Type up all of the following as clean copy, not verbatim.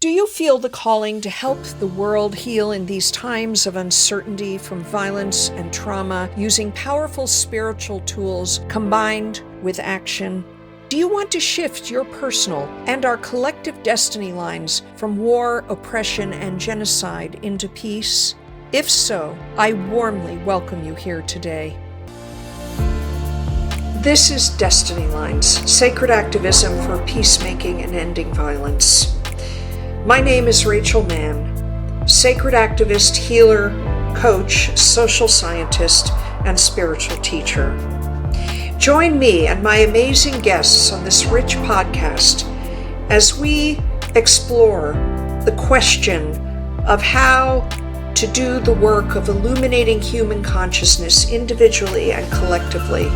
Do you feel the calling to help the world heal in these times of uncertainty from violence and trauma using powerful spiritual tools combined with action? Do you want to shift your personal and our collective destiny lines from war, oppression, and genocide into peace? If so, I warmly welcome you here today. This is Destiny Lines, sacred activism for peacemaking and ending violence. My name is Rachel Mann, sacred activist, healer, coach, social scientist, and spiritual teacher. Join me and my amazing guests on this rich podcast as we explore the question of how to do the work of illuminating human consciousness individually and collectively,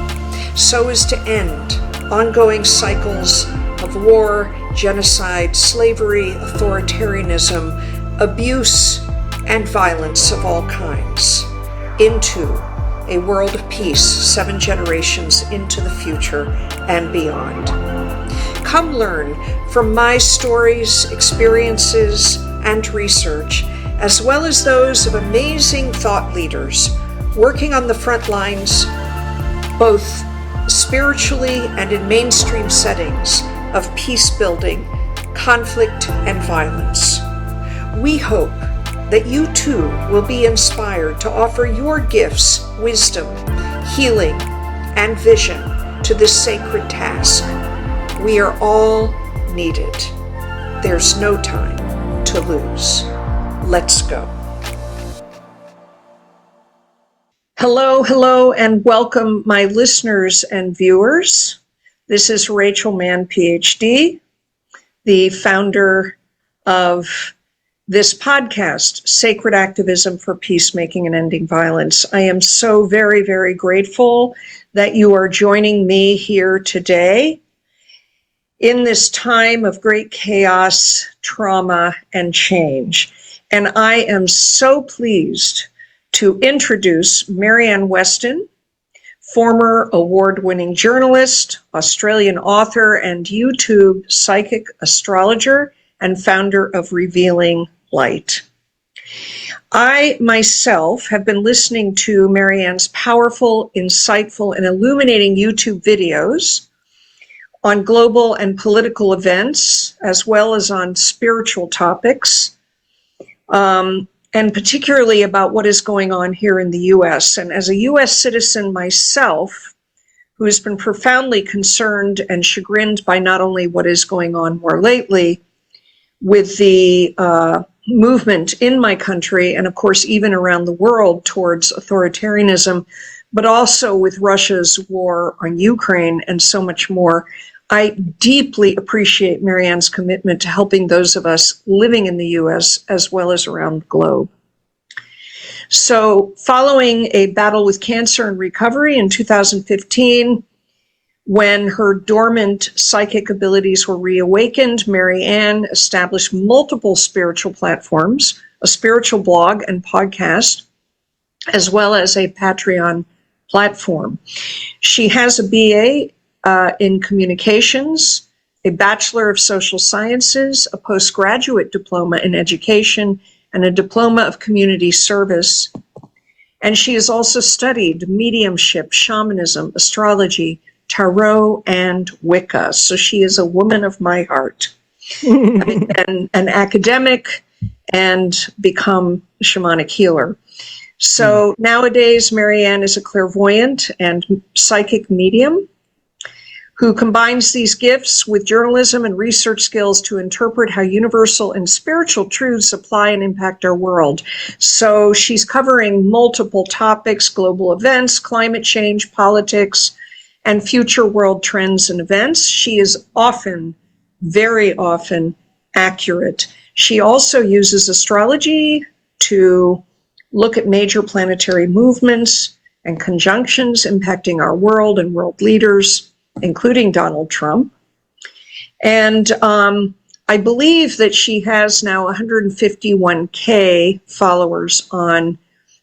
so as to end ongoing cycles of war, genocide, slavery, authoritarianism, abuse, and violence of all kinds into a world of peace 7 generations into the future and beyond. Come learn from my stories, experiences, and research, as well as those of amazing thought leaders working on the front lines, both spiritually and in mainstream settings of peace building, conflict, and violence. We hope that you too will be inspired to offer your gifts, wisdom, healing, and vision to this sacred task. We are all needed. There's no time to lose. Let's go. Hello, and welcome my listeners and viewers. This is Rachel Mann, PhD, the founder of this podcast, Sacred Activism for Peacemaking and Ending Violence. I am so very, very grateful that you are joining me here today in this time of great chaos, trauma, and change. And I am so pleased to introduce Maryann Weston, former award-winning journalist, Australian author, and YouTube Psychic-Astrologer, and founder of Revealing Light. I myself have been listening to Maryann's powerful, insightful, and illuminating YouTube videos on global and political events, as well as on spiritual topics, and particularly about what is going on here in the U.S. And as a U.S. citizen myself, who has been profoundly concerned and chagrined by not only what is going on more lately with the movement in my country, and of course even around the world towards authoritarianism, but also with Russia's war on Ukraine and so much more, I deeply appreciate Maryann's commitment to helping those of us living in the U.S. as well as around the globe. So, following a battle with cancer and recovery in 2015, when her dormant psychic abilities were reawakened, Maryann established multiple spiritual platforms, a spiritual blog and podcast, as well as a Patreon platform. She has a BA in communications, a Bachelor of Social Sciences, a postgraduate diploma in education, and a diploma of community service. And she has also studied mediumship, shamanism, astrology, tarot, and Wicca. So she is a woman of my heart, an academic, and become a shamanic healer. So nowadays, Maryann is a clairvoyant and psychic medium who combines these gifts with journalism and research skills to interpret how universal and spiritual truths apply and impact our world. So she's covering multiple topics: global events, climate change, politics, and future world trends and events. She is often, very often, accurate. She also uses astrology to look at major planetary movements and conjunctions impacting our world and world leaders, including Donald Trump. And I believe that she has now 151K followers on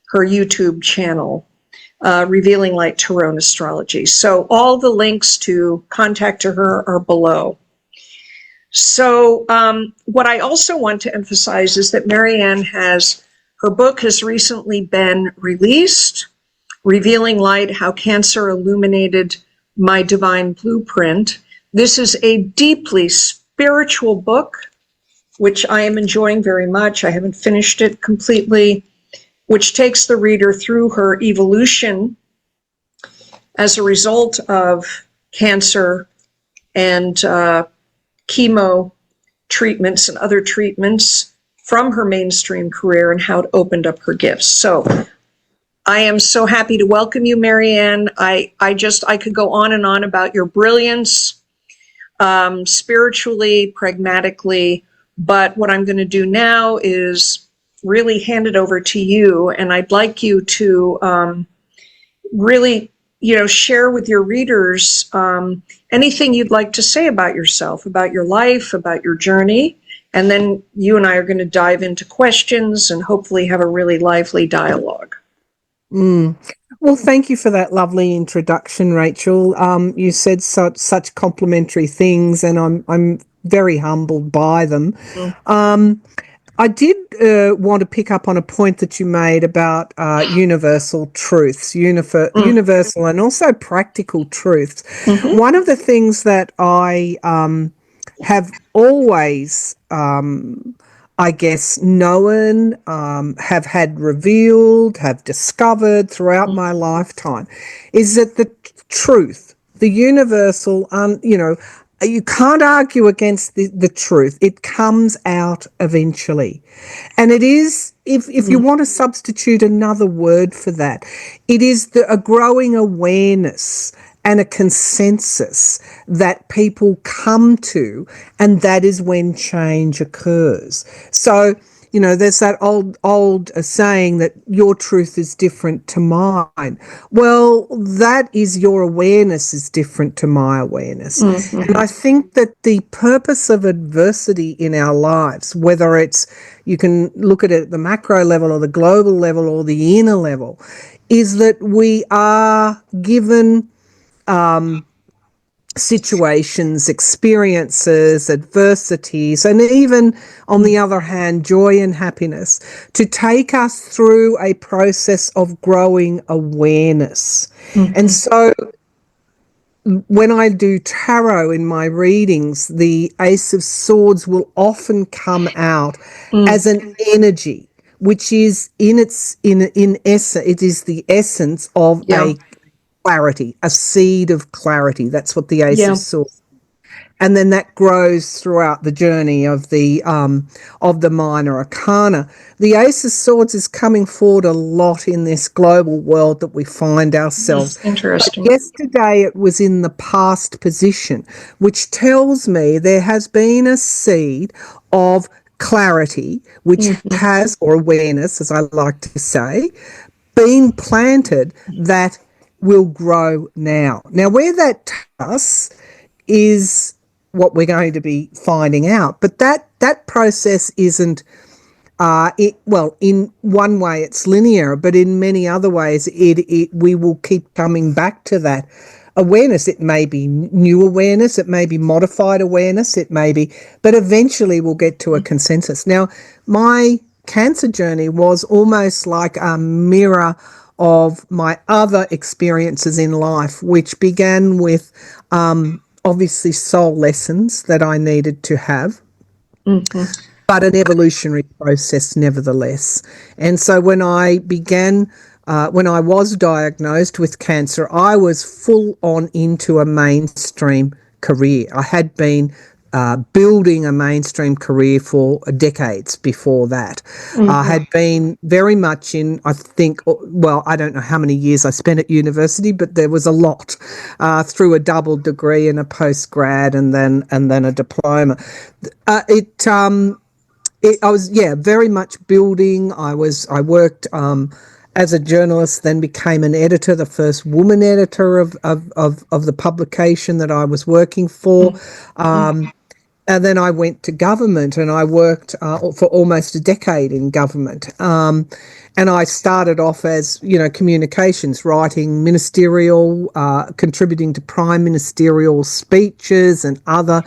her YouTube channel, Revealing Light Tarot and Astrology. So all the links to contact her are below. So what I also want to emphasize is that Maryann her book has recently been released, Revealing Light, How Cancer Illuminated My Divine Blueprint. This is a deeply spiritual book, which I am enjoying very much. I haven't finished it completely, which takes the reader through her evolution as a result of cancer and chemo treatments and other treatments from her mainstream career and how it opened up her gifts. So I am so happy to welcome you, Maryann. I could go on and on about your brilliance, spiritually, pragmatically, but what I'm going to do now is really hand it over to you, and I'd like you to really, share with your readers anything you'd like to say about yourself, about your life, about your journey, and then you and I are going to dive into questions and hopefully have a really lively dialogue. Well, thank you for that lovely introduction, Rachel. You said such complimentary things, and I'm very humbled by them. I did want to pick up on a point that you made about universal truths, universal and also practical truths. One of the things that I have always, I guess, known, have had revealed, have discovered throughout my lifetime is that the truth, the universal, you can't argue against the truth. It comes out eventually. And it is, if you want to substitute another word for that, it is a growing awareness and a consensus that people come to, and that is when change occurs. So, there's that old saying that your truth is different to mine. Well, that is your awareness is different to my awareness. And I think that the purpose of adversity in our lives, whether it's, you can look at it at the macro level or the global level or the inner level, is that we are given situations, experiences, adversities, and even, on the other hand, joy and happiness to take us through a process of growing awareness. And so when I do tarot in my readings, the Ace of Swords will often come out as an energy, which is in essence, it is the essence of a clarity, a seed of clarity. That's what the Ace of Swords. And then that grows throughout the journey of the minor arcana. The Ace of Swords is coming forward a lot in this global world that we find ourselves. Interesting. But yesterday it was in the past position, which tells me there has been a seed of clarity, which has, or awareness, as I like to say, been planted that will grow now. Now, where that takes us is what we're going to be finding out. But that process isn't, in one way it's linear, but in many other ways we will keep coming back to that awareness. It may be new awareness, it may be modified awareness, but eventually we'll get to a consensus. Now, my cancer journey was almost like a mirror of my other experiences in life, which began with obviously soul lessons that I needed to have, but an evolutionary process nevertheless. And so when I was diagnosed with cancer, I was full on into a mainstream career. I had been building a mainstream career for decades before that. I had been very much in, I don't know how many years I spent at university, but there was a lot, through a double degree and a postgrad and then a diploma. I was very much building. I worked as a journalist, then became an editor, the first woman editor of the publication that I was working for. And then I went to government, and I worked for almost a decade in government. And I started off as, communications, writing ministerial, contributing to prime ministerial speeches and other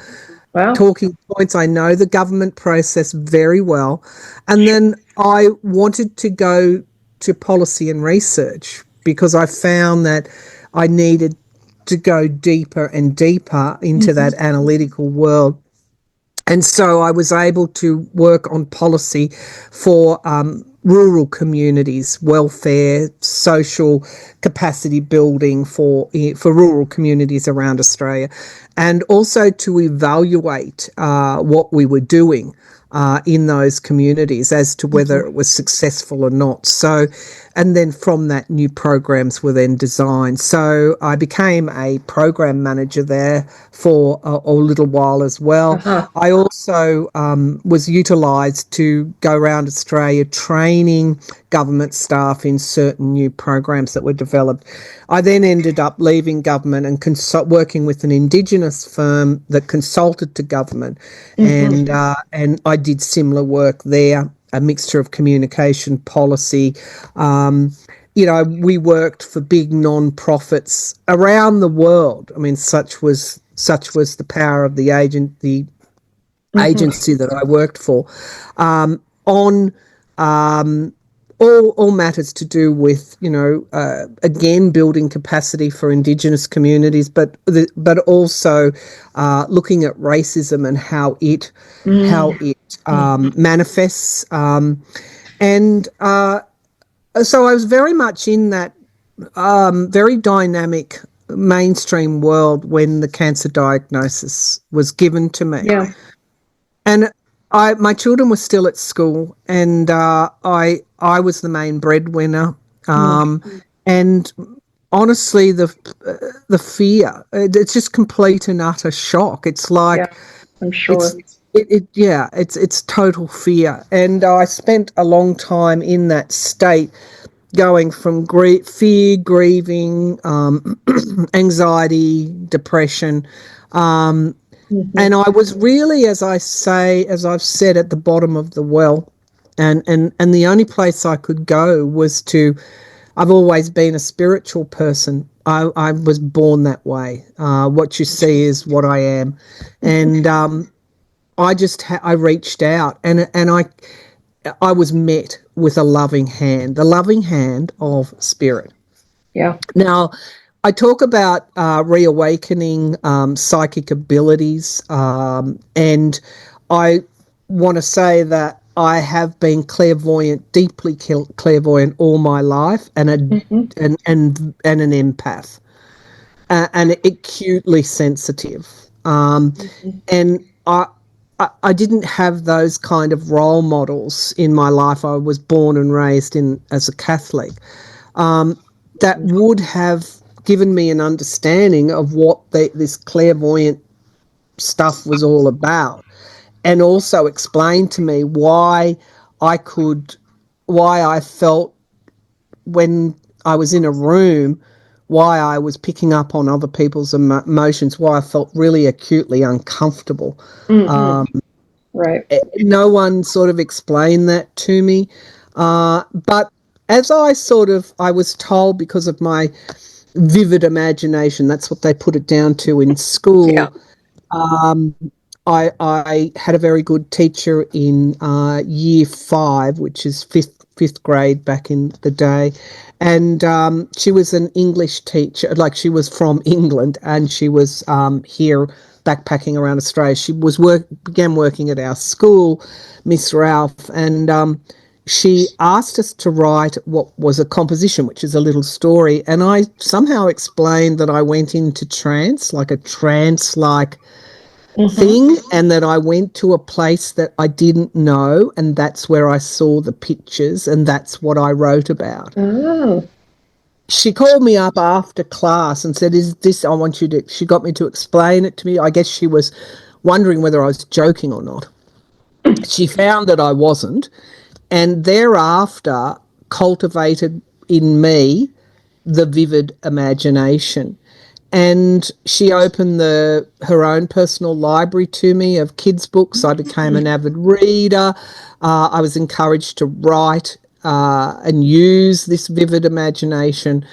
Wow. talking points. I know the government process very well. And then I wanted to go to policy and research because I found that I needed to go deeper and deeper into that analytical world. And so I was able to work on policy for rural communities, welfare, social capacity building for rural communities around Australia, and also to evaluate what we were doing in those communities as to whether it was successful or not. So, and then from that, new programs were then designed. So I became a program manager there for a little while as well. I also was utilised to go around Australia training government staff in certain new programs that were developed. I then ended up leaving government and working with an Indigenous firm that consulted to government, and I did similar work there, a mixture of communication, policy. We worked for big non-profits around the world. I mean, such was the power of the agency that I worked for, on all matters to do with, again, building capacity for Indigenous communities, but also looking at racism and how it manifests. So I was very much in that very dynamic mainstream world when the cancer diagnosis was given to me. Yeah. And my children were still at school, and I was the main breadwinner. And honestly, the fear, it's just complete and utter shock. It's like, I'm sure. It's total fear. And I spent a long time in that state, going from fear, grieving, anxiety, depression. And I was really, as I've said, at the bottom of the well. And the only place I could go was I've always been a spiritual person. I was born that way. What you see is what I am. And I reached out, and I was met with the loving hand of spirit. Yeah. Now, I talk about reawakening psychic abilities, and I want to say that I have been clairvoyant, deeply clairvoyant all my life, and an empath, and acutely sensitive. And I didn't have those kind of role models in my life. I was born and raised as a Catholic. That would have given me an understanding of what this clairvoyant stuff was all about, and also explained to me why I felt when I was in a room, why I was picking up on other people's emotions, why I felt really acutely uncomfortable. Right. No one sort of explained that to me. But as I was told, because of my vivid imagination, that's what they put it down to in school. Yeah. I had a very good teacher in year 5, which is fifth grade back in the day, and she was an English teacher. Like, she was from England, and she was here backpacking around Australia. She began working at our school, Miss Ralph, and she asked us to write what was a composition, which is a little story, and I somehow explained that I went into trance, like a trance-like thing, and that I went to a place that I didn't know, and that's where I saw the pictures, and that's what I wrote about. Oh. She called me up after class and said, she got me to explain it to me. I guess she was wondering whether I was joking or not. She found that I wasn't, and thereafter cultivated in me the vivid imagination. And she opened her own personal library to me of kids' books. I became an avid reader. I was encouraged to write and use this vivid imagination.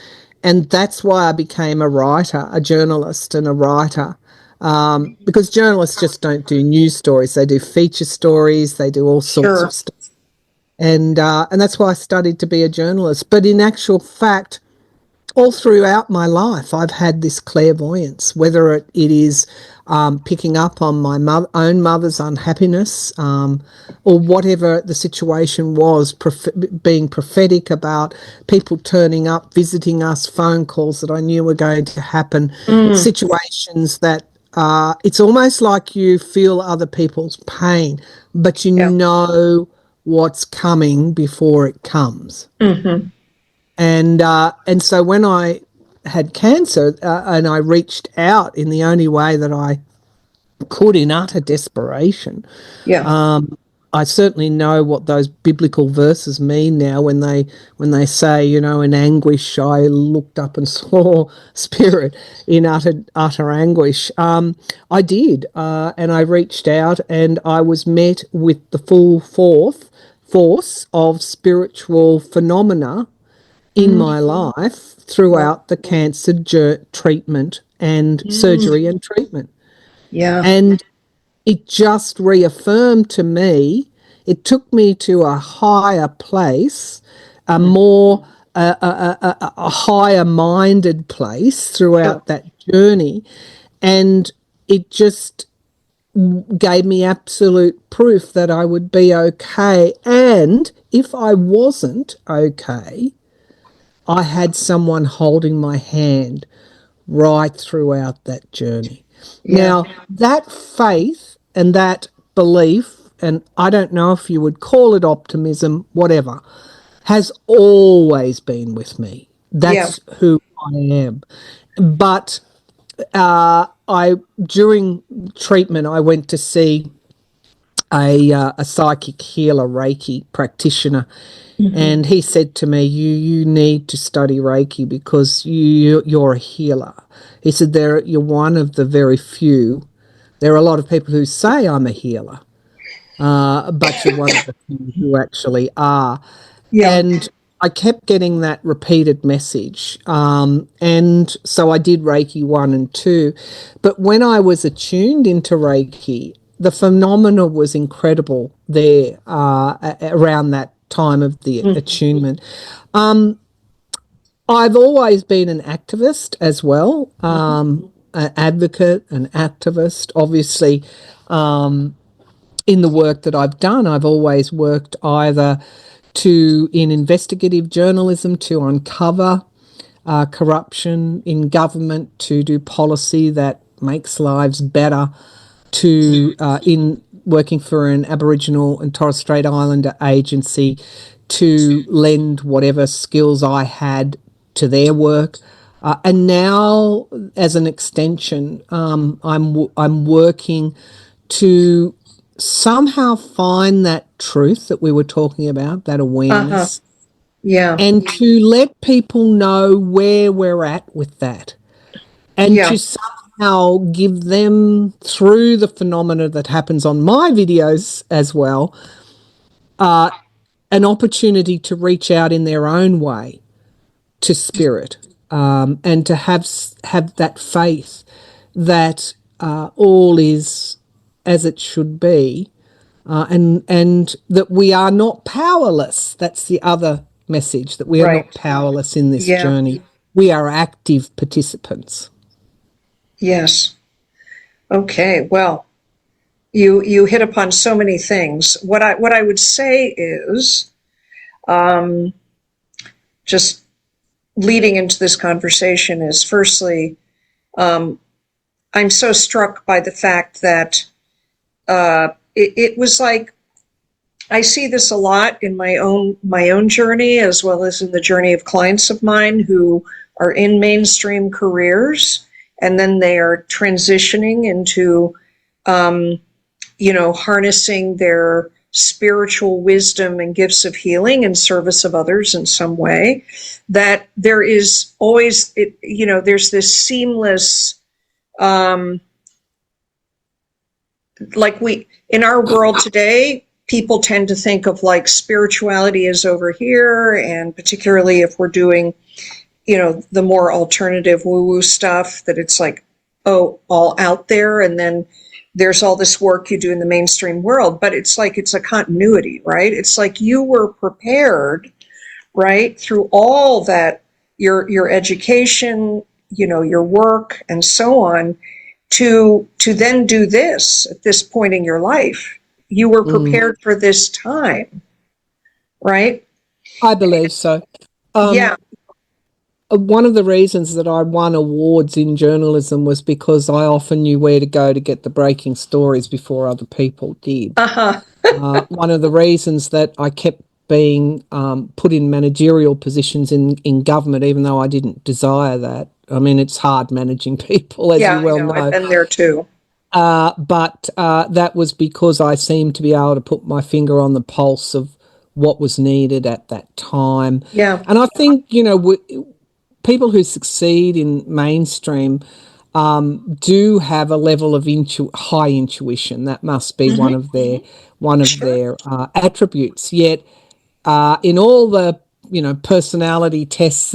And that's why I became a writer, a journalist and a writer. because journalists just don't do news stories. They do feature stories. They do all sorts Sure. of stuff. And that's why I studied to be a journalist. But in actual fact, all throughout my life, I've had this clairvoyance, whether it is picking up on my own mother's unhappiness, or whatever the situation was, being prophetic about people turning up, visiting us, phone calls that I knew were going to happen, situations that it's almost like you feel other people's pain, but you Yeah. know what's coming before it comes. Mm-hmm. And so when I had cancer, and I reached out in the only way that I could in utter desperation, Yeah. I certainly know what those biblical verses mean now when they say, you know, in anguish I looked up and saw Spirit in utter anguish. I did, and I reached out, and I was met with the full force of spiritual phenomena in my life throughout the cancer treatment and surgery and treatment. Yeah. And it just reaffirmed to me, it took me to a higher place, a more, a higher minded place Sure. throughout that journey. And it just gave me absolute proof that I would be okay. And if I wasn't okay, I had someone holding my hand right throughout that journey. Yeah. Now, that faith and that belief, and I don't know if you would call it optimism, whatever, has always been with me. Yeah. That's who I am. But during treatment, I went to see a psychic healer, Reiki practitioner, and he said to me, "You need to study Reiki because you're a healer." He said, "You're one of the very few. There are a lot of people who say I'm a healer, but you're one of the few who actually are." Yeah. And I kept getting that repeated message. And so I did Reiki 1 and 2. But when I was attuned into Reiki, the phenomena was incredible there around that time of the attunement. I've always been an activist as well, an advocate, an activist. Obviously, in the work that I've done, I've always worked either in investigative journalism to uncover corruption in government, to do policy that makes lives better, to in working for an Aboriginal and Torres Strait Islander agency to lend whatever skills I had to their work. And now, as an extension, I'm working to somehow find that truth that we were talking about, that awareness, Yeah. and to let people know where we're at with that, and Yeah. to somehow give them, through the phenomena that happens on my videos as well, an opportunity to reach out in their own way to Spirit, and to have that faith that all is as it should be, and that we are not powerless. That's the other message, that we are Right. not powerless in this Yeah. journey. We are active participants. Yes. Okay. Well, you hit upon so many things. What I would say is, just leading into this conversation is, firstly, I'm so struck by the fact that it was like, I see this a lot in my own journey, as well as in the journey of clients of mine who are in mainstream careers, and then they are transitioning into, harnessing their spiritual wisdom and gifts of healing in service of others in some way. That there is always, there's this seamless, in our world today, people tend to think of like spirituality is over here, and particularly if we're doing, the more alternative woo-woo stuff, that it's like all out there, and then there's all this work you do in the mainstream world, but it's like it's a continuity, right? It's like you were prepared, right, through all that, your education, your work and so on, to then do this at this point in your life. You were prepared for this time, right? I believe so. Yeah. One of the reasons that I won awards in journalism was because I often knew where to go to get the breaking stories before other people did. Uh-huh. One of the reasons that I kept being put in managerial positions in government, even though I didn't desire that. I mean, it's hard managing people, as Yeah, you well I know. I've know. been there too. But that was because I seemed to be able to put my finger on the pulse of what was needed at that time. Yeah. And I think, people who succeed in mainstream do have a level of high intuition. That must be one of their attributes. Yet, in all the personality tests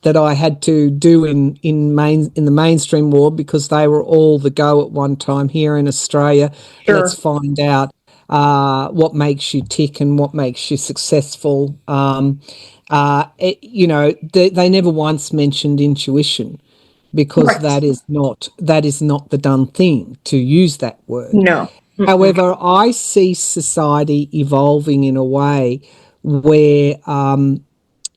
that I had to do in the mainstream world, because they were all the go at one time here in Australia. Let's Sure. find out what makes you tick and what makes you successful. They never once mentioned intuition, because Right. that is not the done thing to use that word. No. Mm-mm. However, I see society evolving in a way where,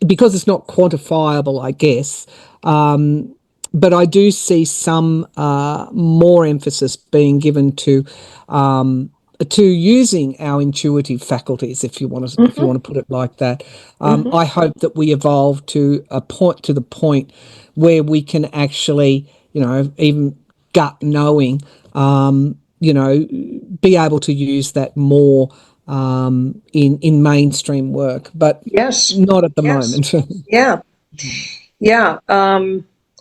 because it's not quantifiable, I guess, but I do see some more emphasis being given to using our intuitive faculties, if you want to put it like that. I hope that we evolve to the point where we can actually, even gut knowing, be able to use that more in mainstream work, but Yes. not at the Yes. moment. Yeah. Yeah.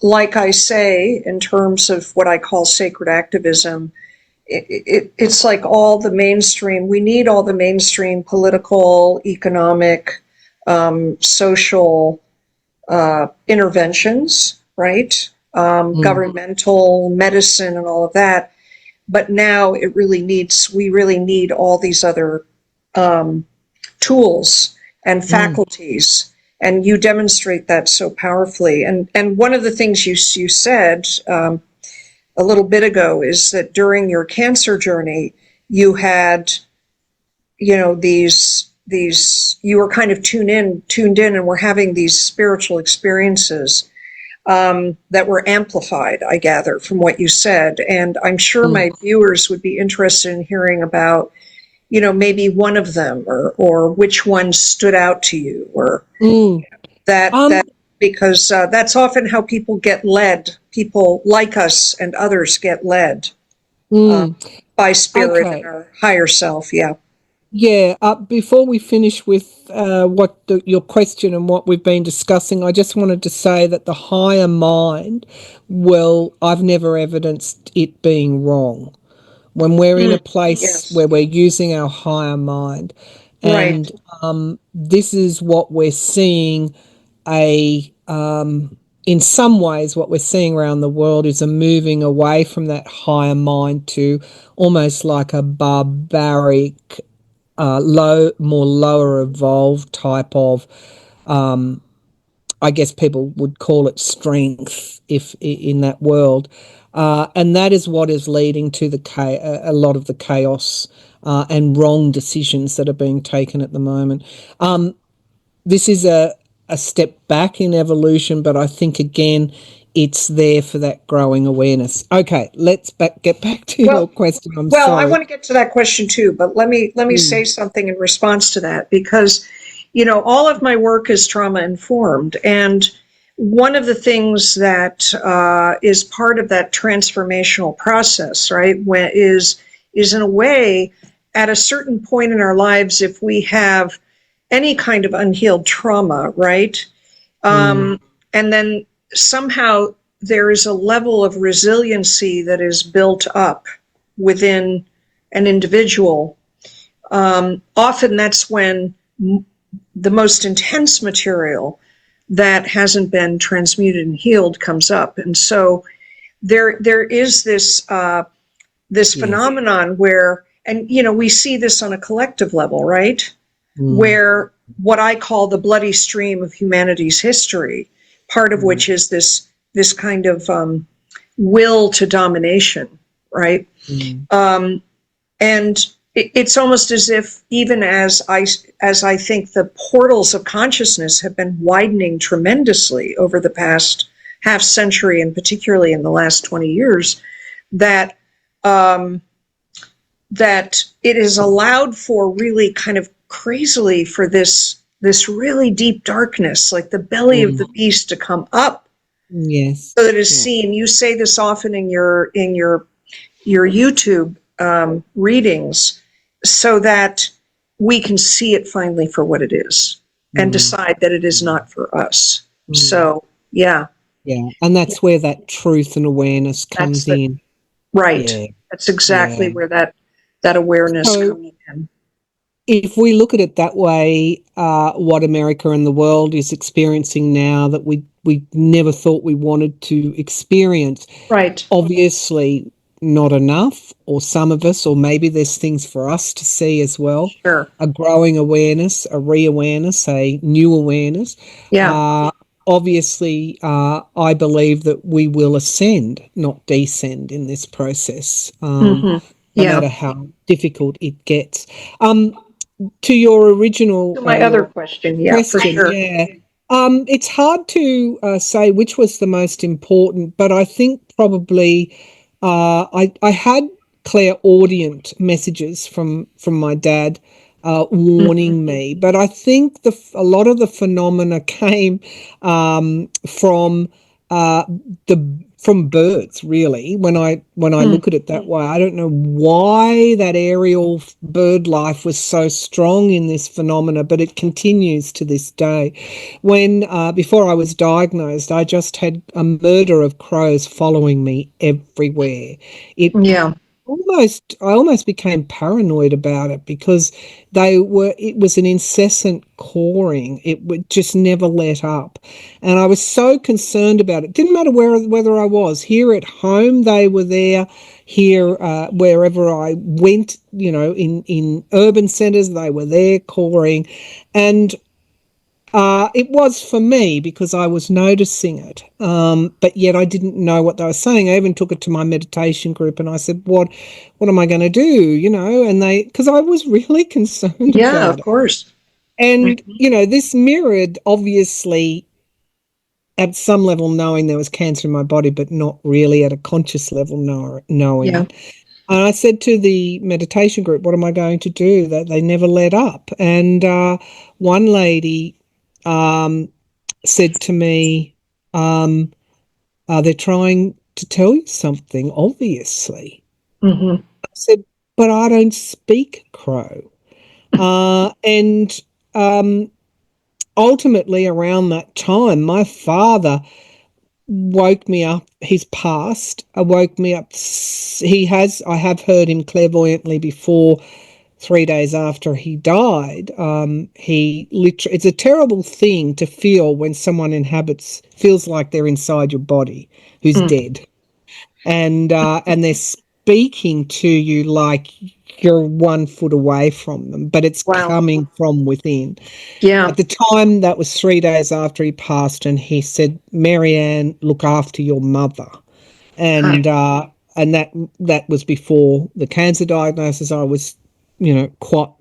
Like I say, in terms of what I call sacred activism, it's like all the mainstream, we need all the mainstream political, economic, social interventions, right? Governmental, medicine, and all of that. But now we really need all these other tools and faculties. And you demonstrate that so powerfully. And one of the things you said a little bit ago is that during your cancer journey, you had, you were kind of tuned in, and were having these spiritual experiences that were amplified, I gather, from what you said. And I'm sure my viewers would be interested in hearing about, maybe one of them, or which one stood out to you, or that because that's often how people get led. People like us and others get led by spirit and Okay. our higher self. Yeah. Yeah, before we finish with your question and what we've been discussing, I just wanted to say that the higher mind, well, I've never evidenced it being wrong. When we're in a place Yes. where we're using our higher mind, Right. and this is what we're seeing, in some ways, what we're seeing around the world is a moving away from that higher mind to almost like a barbaric, more lower evolved type of, I guess people would call it strength, if in that world, and that is what is leading to a lot of the chaos and wrong decisions that are being taken at the moment. This is a step back in evolution, but I think again it's there for that growing awareness. Okay, let's get back to your question. I'm Well, I sorry. want to get to that question too, but let me say something in response to that, because all of my work is trauma informed, and one of the things that is part of that transformational process, right, is in a way, at a certain point in our lives, if we have any kind of unhealed trauma, right, and then somehow there is a level of resiliency that is built up within an individual. Often that's when the most intense material that hasn't been transmuted and healed comes up. And so there is this this phenomenon where, and we see this on a collective level, right? Where what I call the bloody stream of humanity's history, part of which is this kind of will to domination, right? And it's almost as if, even as I think the portals of consciousness have been widening tremendously over the past half century, and particularly in the last 20 years, that that it is allowed for really kind of crazily for this really deep darkness, like the belly of the beast, to come up. Yes. So that it's seen. You say this often in your YouTube readings, so that we can see it finally for what it is and decide that it is not for us. So, yeah. Yeah, and that's where that truth and awareness comes in. Right. Yeah. That's exactly where that awareness comes in. If we look at it that way, what America and the world is experiencing now that we never thought we wanted to experience, right? Obviously not enough, or some of us, or maybe there's things for us to see as well. Sure. A growing awareness, a re-awareness, a new awareness. Yeah. Obviously, I believe that we will ascend, not descend in this process, no matter how difficult it gets. To your original... To my other question, for sure. Yeah. It's hard to say which was the most important, but I think probably I had clairaudient messages from my dad warning me, but I think a lot of the phenomena came from birds, really. When I look at it that way, I don't know why that aerial bird life was so strong in this phenomena, but it continues to this day. When before I was diagnosed, I just had a murder of crows following me everywhere. I almost became paranoid about it, because it was an incessant cawing. It would just never let up. And I was so concerned about it. Didn't matter whether I was here at home, they were there, here, wherever I went, in urban centers, they were there cawing. And it was for me, because I was noticing it, but yet I didn't know what they were saying. I even took it to my meditation group, and I said, "What am I going to do?" And because I was really concerned. Yeah, of course. And this mirrored, obviously, at some level, knowing there was cancer in my body, but not really at a conscious level knowing it. And I said to the meditation group, "What am I going to do?" That they never let up. And one lady said to me, "They're trying to tell you something, obviously." I said, "But I don't speak Crow." And ultimately, around that time, my father woke me up. He's passed. Woke me up. I have heard him clairvoyantly before. 3 days after he died, it's a terrible thing to feel when someone feels like they're inside your body, who's dead, and they're speaking to you like you're 1 foot away from them, but it's coming from within. Yeah. At the time, that was 3 days after he passed, and he said, "Maryann, look after your mother," and that was before the cancer diagnosis. I was quite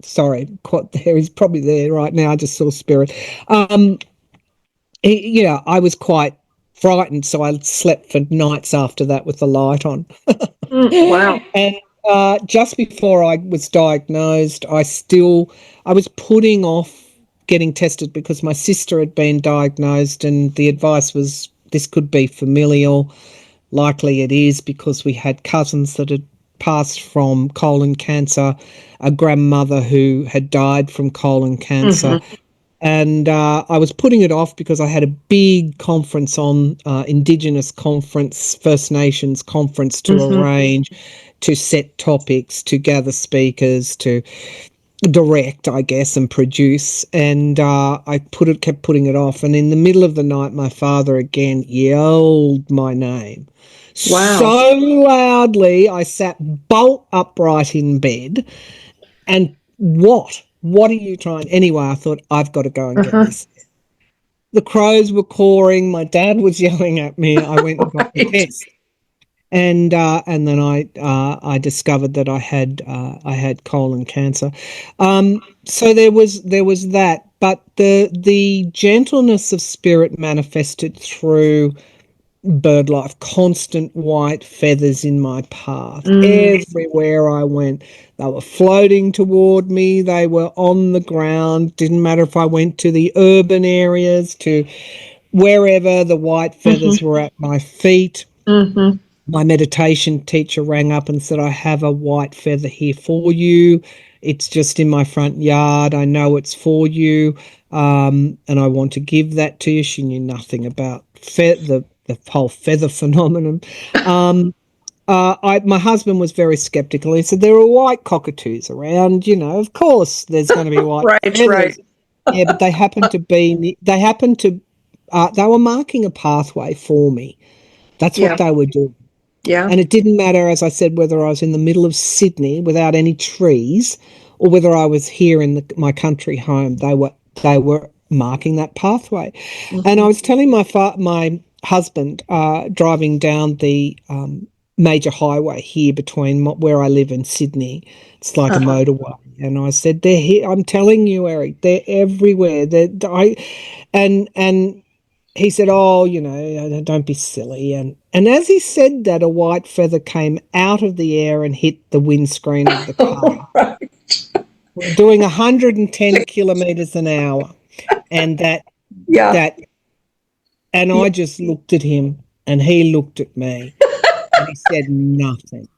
there. He's probably there right now. I just saw spirit. I was quite frightened, so I slept for nights after that with the light on. Wow. And just before I was diagnosed, I was putting off getting tested, because my sister had been diagnosed, and the advice was this could be familial. Likely it is, because we had cousins that had passed from colon cancer, a grandmother who had died from colon cancer. And I was putting it off because I had a big conference on Indigenous conference, First Nations conference to arrange, to set topics, to gather speakers, to direct, I guess, and produce. And I kept putting it off. And in the middle of the night, my father again yelled my name. Wow. so loudly. I sat bolt upright in bed. And what? What are you trying? Anyway, I thought, I've got to go and get Uh-huh. this. The crows were cawing. My dad was yelling at me. I went and got the Right. test. And then I discovered that I had colon cancer. So there was that, but the gentleness of spirit manifested through bird life, constant white feathers in my path. Mm. Everywhere I went, they were floating toward me. They were on the ground. Didn't matter if I went to the urban areas, to wherever, the white feathers Mm-hmm. were at my feet. Mm-hmm. My meditation teacher rang up and said, I have a white feather here for you. It's just in my front yard. I know it's for you. And I want to give that to you. She knew nothing about the whole feather phenomenon. My husband was very skeptical. He said, there are white cockatoos around, of course there's going to be white Right, right. feathers. Yeah, but they were marking a pathway for me. That's what Yeah. they were doing. Yeah. And it didn't matter, as I said, whether I was in the middle of Sydney without any trees or whether I was here in my country home. They were marking that pathway. And I Mm-hmm. was telling my husband, driving down the major highway here between where I live and Sydney. It's like a Uh-huh. motorway. And I said, they're here. I'm telling you, Eric, they're everywhere. And he said, "Oh, don't be silly." And as he said that, a white feather came out of the air and hit the windscreen of the car. Right. We're doing 110 kilometers an hour, and Yeah. that, and Yeah. I just looked at him, and he looked at me, and he said nothing.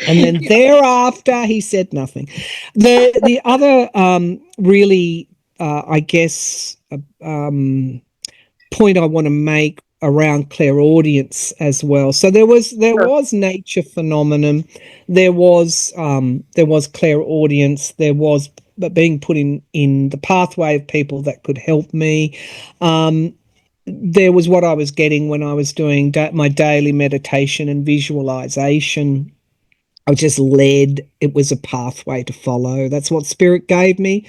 And then thereafter, he said nothing. The other really, I guess, point I want to make around clairaudience as well. So Sure. there was nature phenomenon, there was clairaudience, there was being put in the pathway of people that could help me. There was what I was getting when I was doing my daily meditation and visualization. I was just led. It was a pathway to follow. That's what spirit gave me.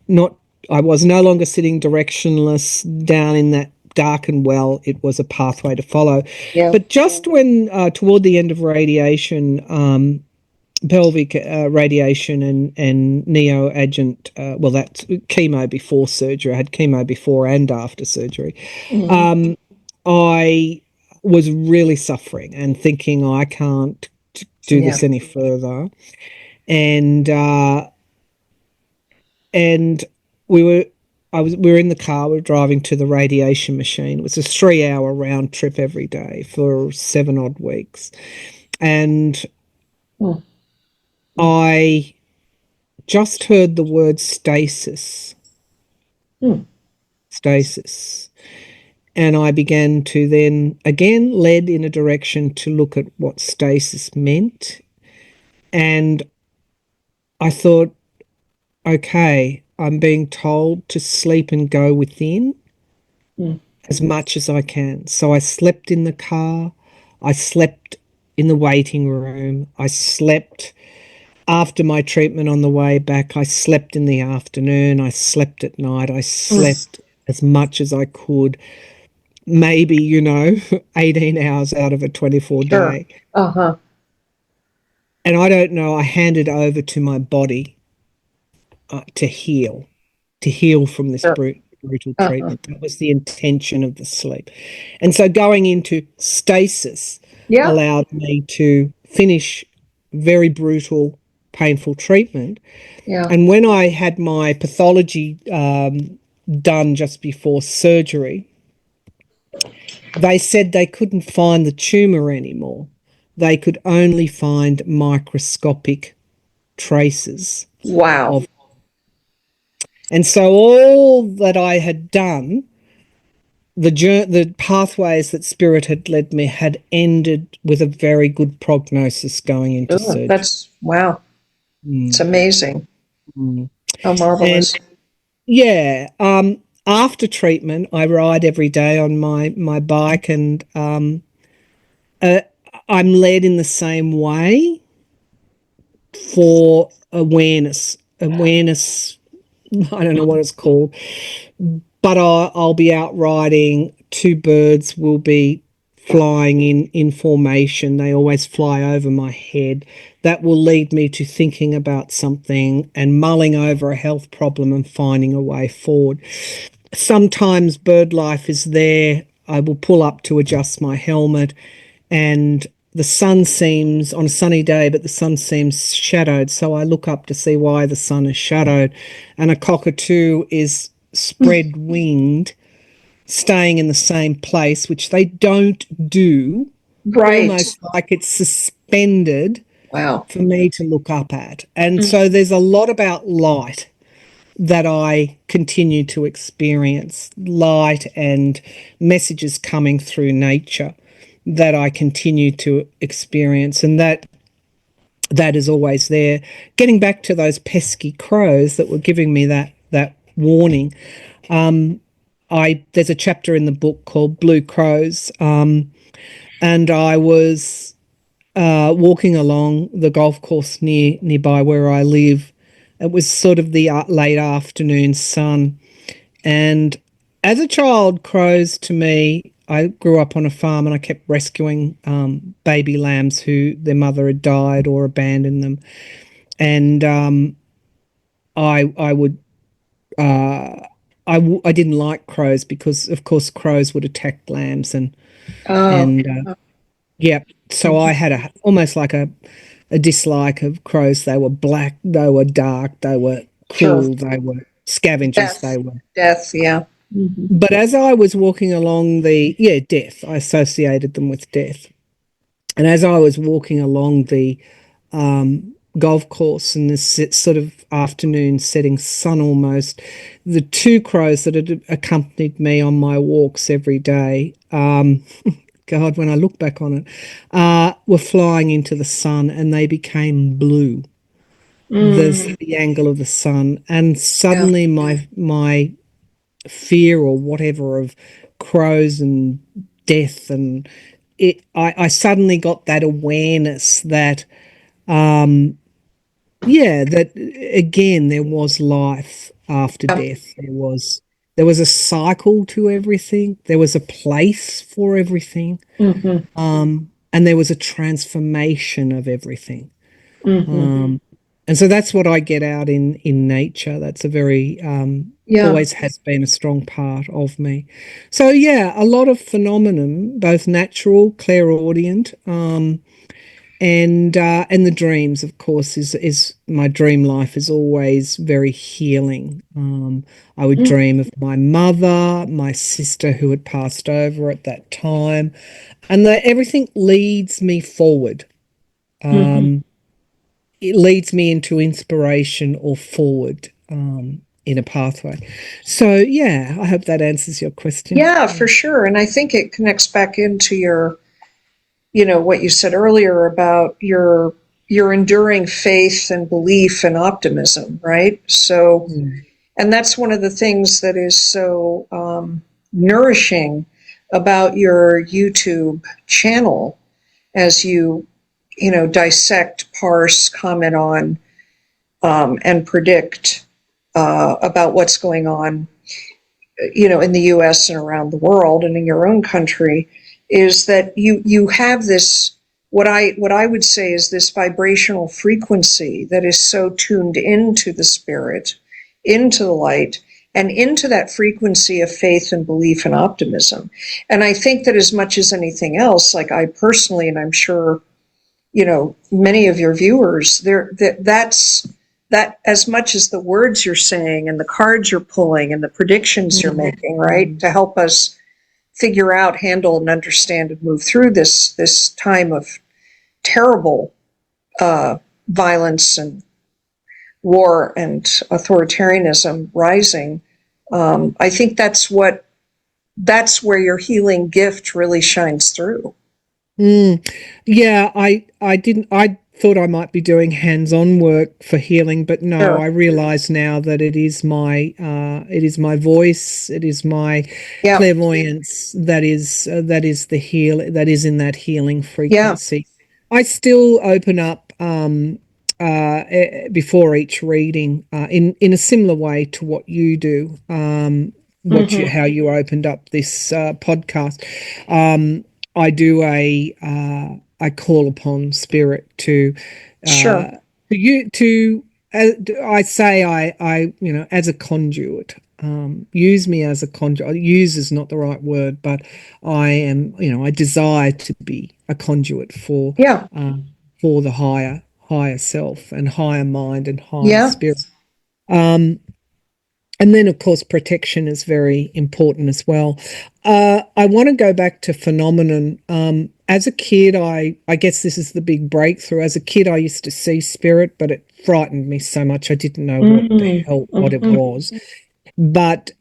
Not, I was no longer sitting directionless down in that darkened well. It was a pathway to follow. Yeah. But just when toward the end of radiation, pelvic radiation and neoadjuvant, well, that's chemo before surgery. I had chemo before and after surgery. Mm-hmm. I was really suffering and thinking I can't do Yeah. this any further. And we were in the car, we were driving to the radiation machine. It was a 3-hour round trip every day for 7 odd weeks. And Mm. I just heard the word stasis. Mm. Stasis. And I began to then, again, led in a direction to look at what stasis meant. And I thought, okay, I'm being told to sleep and go within Mm. as much as I can. So I slept in the car. I slept in the waiting room. I slept after my treatment on the way back. I slept in the afternoon. I slept at night. I Mm. slept as much as I could. Maybe, 18 hours out of a 24 Sure. day. Uh-huh. And I don't know, I handed over to my body to heal from this Sure. brutal Uh-huh. treatment. That was the intention of the sleep. And so going into stasis Yeah. allowed me to finish very brutal, painful treatment. Yeah. And when I had my pathology done just before surgery, they said they couldn't find the tumor anymore. They could only find microscopic traces Wow. of. And so all that I had done, the pathways that spirit had led me had ended with a very good prognosis going into Sure. surgery. That's wow. It's Mm, amazing. mm. How And marvelous. yeah, after treatment, I ride every day on my bike, and I'm led in the same way for awareness. Awareness, I don't know what it's called, but I'll be out riding. Two birds will be flying in formation. They always fly over my head. That will lead me to thinking about something and mulling over a health problem and finding a way forward. Sometimes bird life is there. I will pull up to adjust my helmet, and the sun seems on a sunny day, but the sun seems shadowed. So I look up to see why the sun is shadowed. And a cockatoo is spread winged, staying in the same place, which they don't do, Right. almost like it's suspended Wow. for me to look up at. And so there's a lot about light that I continue to experience, light and messages coming through nature that I continue to experience, and that is always there. Getting back to those pesky crows that were giving me that warning, there's a chapter in the book called Blue Crows, and I was walking along the golf course nearby where I live. It was sort of the late afternoon sun, and as a child, crows to me, I grew up on a farm and I kept rescuing baby lambs who their mother had died or abandoned them, and I would I didn't like crows because of course crows would attack lambs and yeah, so I had almost like a dislike of crows. They were black, they were dark, they were Sure. cruel, they were scavengers, they were. Death, yeah. But as I was walking along death, I associated them with death. And as I was walking along the golf course in this sort of afternoon setting sun almost, the two crows that had accompanied me on my walks every day, God, when I look back on it, were flying into the sun, and they became blue. The angle of the sun, and suddenly my fear or whatever of crows and death and I suddenly got that awareness that that again there was life after death. There was a cycle to everything. There was a place for everything. And there was a transformation of everything. And so that's what I get out in nature. That's a very always has been a strong part of me. So a lot of phenomenon, both natural, clairaudient, and the dreams, of course, is my dream life is always very healing. I would dream of my mother, my sister who had passed over at that time, and everything leads me forward. It leads me into inspiration or forward in a pathway. So, I hope that answers your question. Yeah, for sure. And I think it connects back into your, what you said earlier about your enduring faith and belief and optimism, right? So, and that's one of the things that is so nourishing about your YouTube channel as you dissect, parse, comment on, and predict about what's going on, in the U.S. and around the world and in your own country, is that you have this, what I would say is this vibrational frequency that is so tuned into the spirit, into the light, and into that frequency of faith and belief and optimism. And I think that as much as anything else, like I personally, and I'm sure many of your viewers, that's that as much as the words you're saying and the cards you're pulling and the predictions you're making, right, to help us figure out, handle, and understand and move through this time of terrible violence and war and authoritarianism rising. I think that's where your healing gift really shines through. Yeah, I thought I might be doing hands-on work for healing, but no, Sure. I realize now that it is my voice, it is my Yeah. clairvoyance that is the heal that is in that healing Yeah. frequency. I still open up before each reading in a similar way to what you do, how you opened up this podcast. I do I call upon spirit to Sure. you to I say I as a conduit. Use me as a conduit. Use is not the right word, but I am, I desire to be a conduit Yeah. for the higher self and higher mind and higher Yeah. spirit. And then, of course, protection is very important as well. I want to go back to phenomenon. As a kid, I guess this is the big breakthrough. As a kid, I used to see spirit, but it frightened me so much. I didn't know what it was. But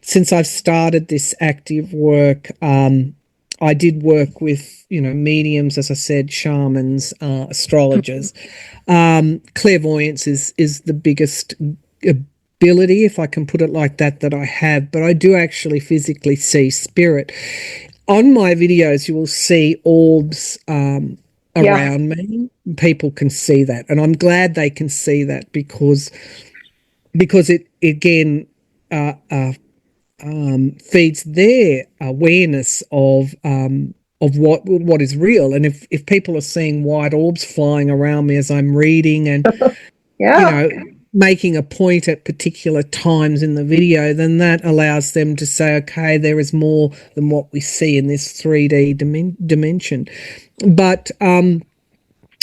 since I've started this active work, I did work with, mediums, as I said, shamans, astrologers. Clairvoyance is the biggest ability, if I can put it like that I have, but I do actually physically see spirit. On my videos, you will see orbs around me. People can see that, and I'm glad they can see that because it again feeds their awareness of what is real. And if people are seeing white orbs flying around me as I'm reading and Yeah. making a point at particular times in the video, then that allows them to say, okay, there is more than what we see in this 3D dimension. But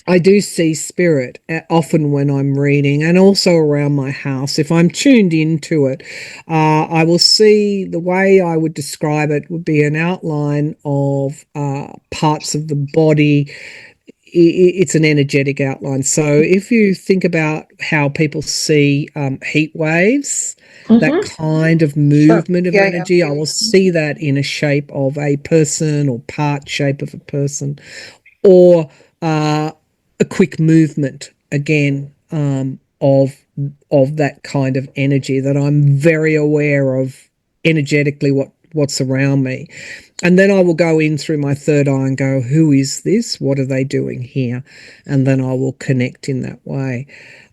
I do see spirit often when I'm reading, and also around my house. If I'm tuned into it, I will see, the way I would describe it would be an outline of parts of the body. It's an energetic outline. So if you think about how people see heat waves, that kind of movement of energy, I will see that in a shape of a person or part shape of a person, or a quick movement again of that kind of energy, that I'm very aware of energetically what's around me. And then I will go in through my third eye and go, who is this? What are they doing here? And then I will connect in that way.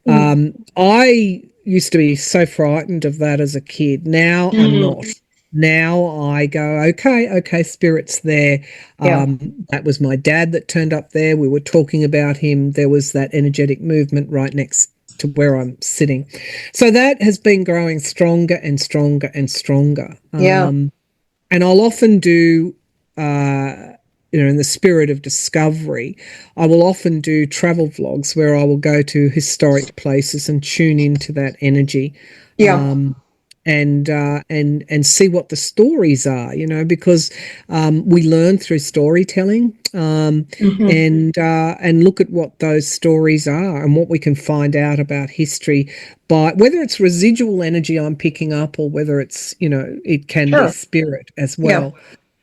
I used to be so frightened of that as a kid. Now I'm not. Now I go, okay, spirit's there. That was my dad that turned up there. We were talking about him. There was that energetic movement right next to where I'm sitting. So that has been growing stronger and stronger and stronger. And I'll often do, in the spirit of discovery, I will often do travel vlogs where I will go to historic places and tune into that energy. And see what the stories are, because we learn through storytelling, and look at what those stories are and what we can find out about history by whether it's residual energy I'm picking up or whether it's, it can be spirit as well.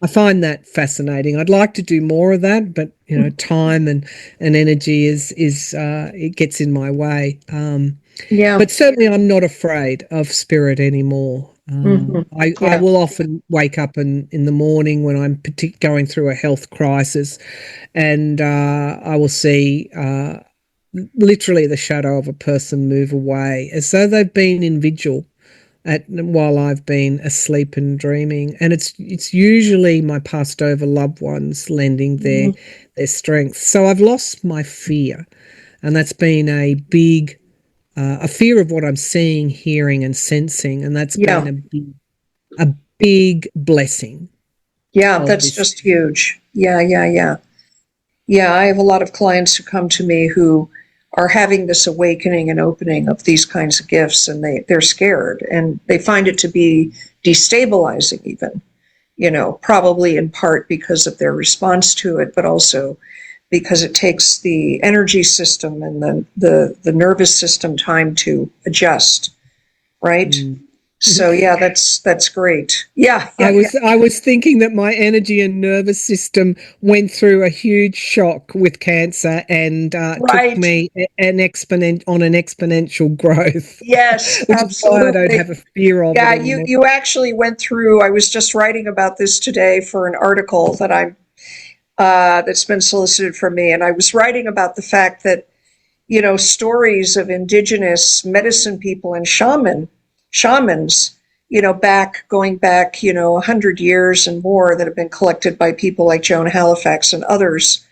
I find that fascinating. I'd like to do more of that, but time and energy is it gets in my way. But certainly I'm not afraid of spirit anymore. I will often wake up in the morning when I'm going through a health crisis, and I will see literally the shadow of a person move away as though they've been in vigil while I've been asleep and dreaming. And it's usually my passed over loved ones lending their strength. So I've lost my fear, and that's been a big a fear of what I'm seeing, hearing, and sensing, and that's been a big blessing. Yeah, that's just huge. Yeah. I have a lot of clients who come to me who are having this awakening and opening of these kinds of gifts, and they're scared, and they find it to be destabilizing even, probably in part because of their response to it, but also because it takes the energy system and the nervous system time to adjust, right? So yeah, that's great. Yeah, I yeah, yeah. was thinking that my energy and nervous system went through a huge shock with cancer and took Right. me an exponential growth, Yes, which is why I don't absolutely. have a fear of it Yeah, you anymore. you actually went through. I was just writing about this today for an article that I'm that's been solicited from me, and I was writing about the fact that stories of indigenous medicine people and shamans, going back 100 years and more that have been collected by people like Joan Halifax and others,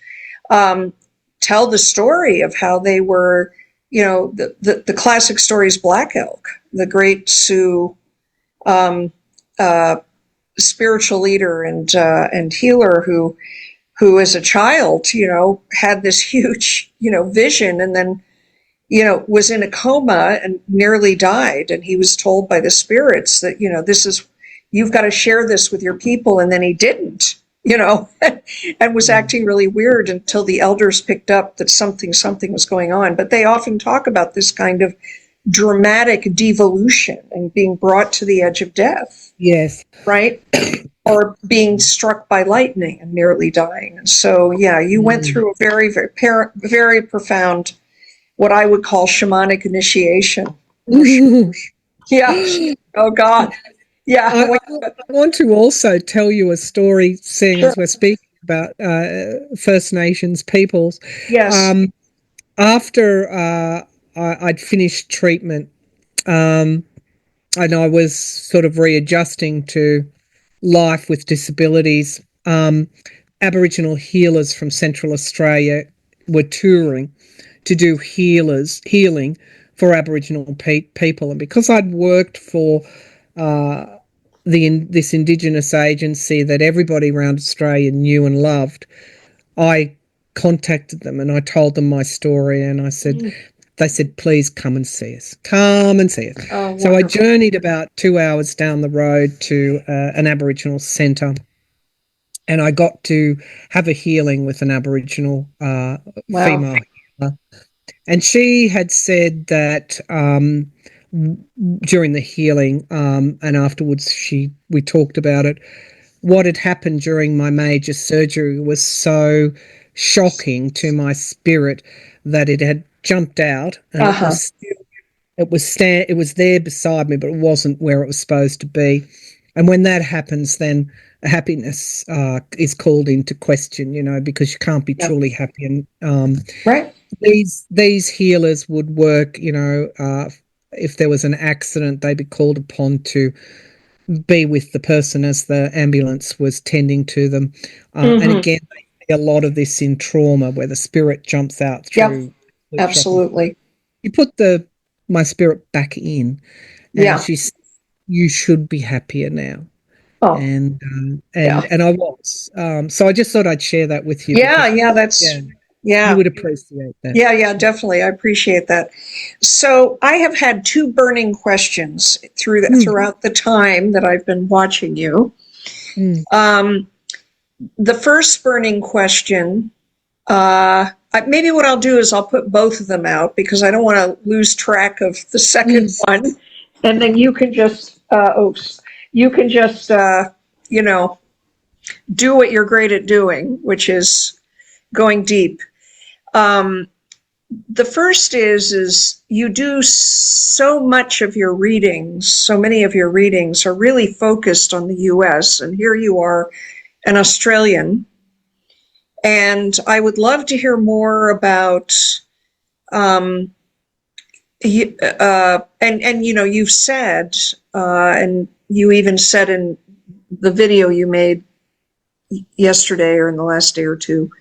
um, tell the story of how they were, the classic story is Black Elk, the great Sioux um, uh, spiritual leader and healer who as a child, had this huge, vision, and then, was in a coma and nearly died. And he was told by the spirits that, you've got to share this with your people. And then he didn't, and was acting really weird until the elders picked up that something was going on. But they often talk about this kind of dramatic devolution and being brought to the edge of death, Yes. right? Or being struck by lightning and nearly dying. And so, yeah, you went through a very, very, very profound, what I would call shamanic initiation. Yeah. Oh, God. Yeah. I want to also tell you a story, seeing Sure. as we're speaking about First Nations peoples. Yes. After I'd finished treatment, and I was sort of readjusting to life with disabilities, Aboriginal healers from Central Australia were touring to do healing for Aboriginal people, and because I'd worked for this Indigenous agency that everybody around Australia knew and loved, I contacted them and I told them my story, and I said, they said, please come and see us. Come and see us. Oh, So I wonderful. journeyed about 2 hours down the road to an Aboriginal centre, and I got to have a healing with an Aboriginal Wow. female healer. And she had said that during the healing, and afterwards we talked about it, what had happened during my major surgery was so shocking to my spirit that it had jumped out, and Uh-huh. it was there beside me, but it wasn't where it was supposed to be. And when that happens, then happiness is called into question, because you can't be Yeah. truly happy. And Right. these healers would work, if there was an accident, they'd be called upon to be with the person as the ambulance was tending to them. And again, they see a lot of this in trauma where the spirit jumps out Yep. through sleep shock. Absolutely. You put my spirit back in, and Yeah. you should be happier now. Oh, And yeah. I was. So I just thought I'd share that with you Yeah. because, Yeah. yeah, you Yeah. would appreciate that. Yeah. Yeah. Definitely. I appreciate that. So I have had two burning questions throughout the time that I've been watching you. Mm. The first burning question, maybe what I'll do is I'll put both of them out because I don't want to lose track of the second one, and then you can just, you know, do what you're great at doing, which is going deep. The first is you do so much of your readings, so many of your readings are really focused on the US, and here you are, an Australian. And I would love to hear more about, and you've said, and you even said in the video you made yesterday or in the last day or two,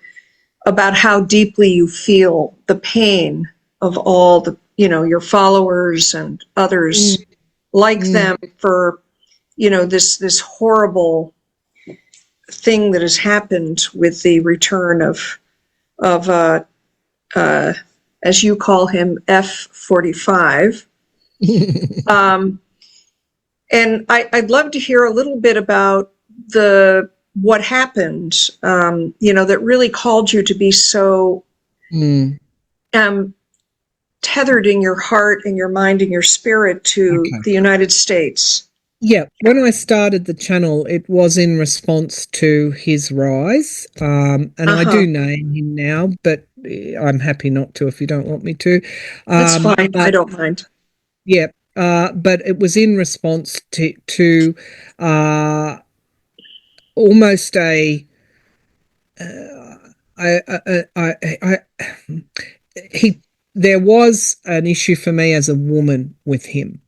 about how deeply you feel the pain of all the, your followers and others like them for, this horrible thing that has happened with the return of as you call him, F-45. And I'd love to hear a little bit about what happened, that really called you to be so tethered in your heart and your mind and your spirit to Okay. the United States. Yeah, when I started the channel, it was in response to his rise, and I do name him now, but I'm happy not to if you don't want me to. That's fine. I But don't mind. yeah, but it was in response to almost a I he there was an issue for me as a woman with him.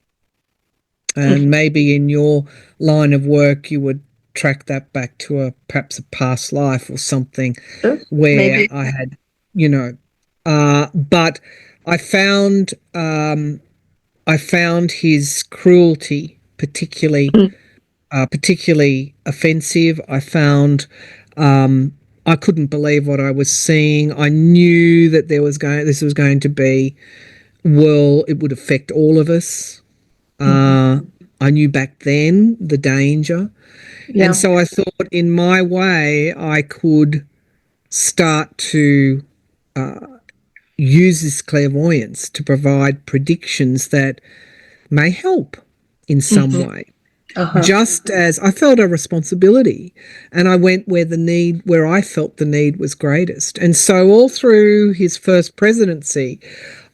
And maybe in your line of work, you would track that back to perhaps a past life or something where Maybe. I had, you know, but I found his cruelty particularly offensive. I found I couldn't believe what I was seeing. I knew that this was going to be, well, it would affect all of us. I knew back then the danger. Yeah. And so I thought in my way I could start to use this clairvoyance to provide predictions that may help in some way. Just as I felt a responsibility, and I went where I felt the need was greatest. And so all through his first presidency,